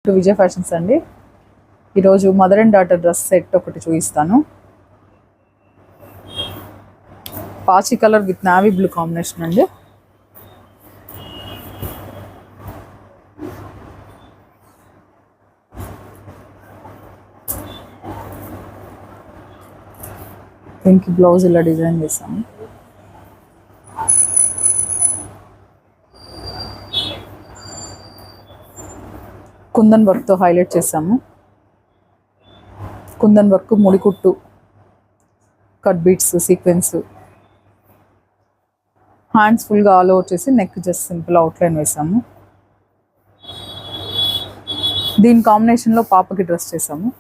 To Vijay fashions అండి. ఈరోజు mother and daughter dress set ఒకటి చూపిస్తాను. పాచి colour with navy blue combination అండి. దీనికి బ్లౌజ్ ఇలా డిజైన్ చేసాము. కుందన్ వర్క్తో హైలైట్ చేసాము. కుందన్ వర్క్, ముడికుట్టు, కట్ బీట్స్, సీక్వెన్స్, హ్యాండ్స్ ఫుల్గా ఆల్ ఓవర్ చేసి నెక్ జస్ట్ సింపుల్ అవుట్లైన్ వేసాము. దీని కాంబినేషన్లో పాపకి డ్రెస్ చేసాము.